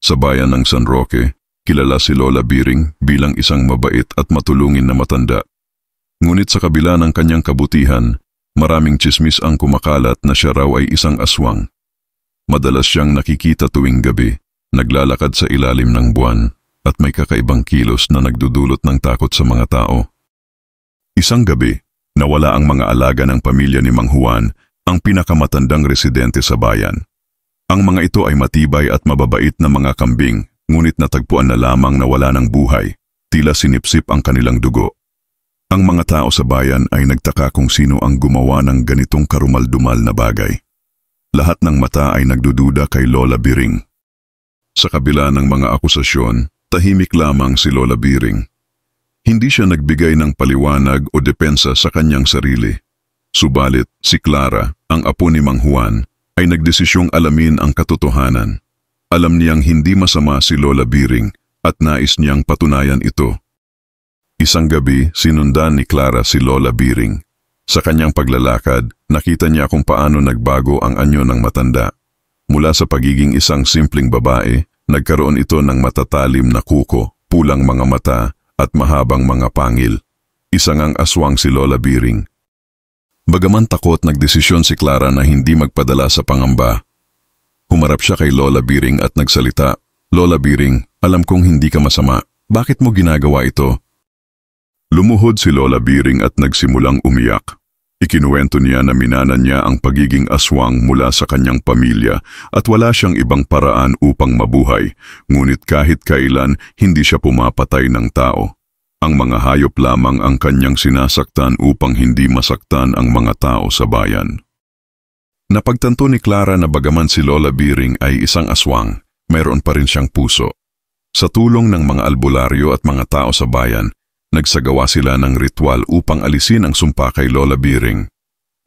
Sa bayan ng San Roque, kilala si Lola Biring bilang isang mabait at matulungin na matanda. Ngunit sa kabila ng kanyang kabutihan, maraming tsismis ang kumakalat na siya raw ay isang aswang. Madalas siyang nakikita tuwing gabi, naglalakad sa ilalim ng buwan at may kakaibang kilos na nagdudulot ng takot sa mga tao. Isang gabi, nawala ang mga alaga ng pamilya ni Mang Juan, ang pinakamatandang residente sa bayan. Ang mga ito ay matibay at mababait na mga kambing, ngunit natagpuan na lamang na wala ng buhay, tila sinipsip ang kanilang dugo. Ang mga tao sa bayan ay nagtaka kung sino ang gumawa ng ganitong karumal-dumal na bagay. Lahat ng mata ay nagdududa kay Lola Biring. Sa kabila ng mga akusasyon, tahimik lamang si Lola Biring. Hindi siya nagbigay ng paliwanag o depensa sa kanyang sarili. Subalit, si Clara, ang apo ni Mang Juan, ay nagdesisyong alamin ang katotohanan. Alam niyang hindi masama si Lola Biring at nais niyang patunayan ito. Isang gabi, sinundan ni Clara si Lola Biring. Sa kanyang paglalakad, nakita niya kung paano nagbago ang anyo ng matanda. Mula sa pagiging isang simpleng babae, nagkaroon ito ng matatalim na kuko, pulang mga mata at mahabang mga pangil. Isang ang aswang si Lola Biring. Bagaman takot, nagdesisyon si Clara na hindi magpadala sa pangamba. Humarap siya kay Lola Biring at nagsalita, "Lola Biring, alam kong hindi ka masama. Bakit mo ginagawa ito?" Lumuhod si Lola Biring at nagsimulang umiyak. Ikinuwento niya na minanan niya ang pagiging aswang mula sa kanyang pamilya at wala siyang ibang paraan upang mabuhay, ngunit kahit kailan hindi siya pumapatay ng tao. Ang mga hayop lamang ang kanyang sinasaktan upang hindi masaktan ang mga tao sa bayan. Napagtanto ni Clara na bagaman si Lola Biring ay isang aswang, mayroon pa rin siyang puso. Sa tulong ng mga albularyo at mga tao sa bayan, nagsagawa sila ng ritual upang alisin ang sumpa kay Lola Biring.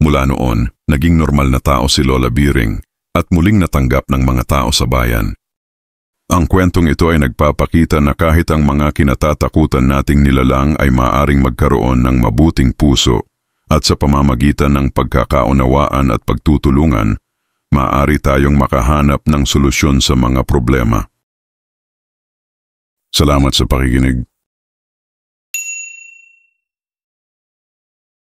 Mula noon, naging normal na tao si Lola Biring at muling natanggap ng mga tao sa bayan. Ang kwentong ito ay nagpapakita na kahit ang mga kinatatakutan nating nilalang ay maaaring magkaroon ng mabuting puso at sa pamamagitan ng pagkakaunawaan at pagtutulungan, maaari tayong makahanap ng solusyon sa mga problema. Salamat sa pakikinig.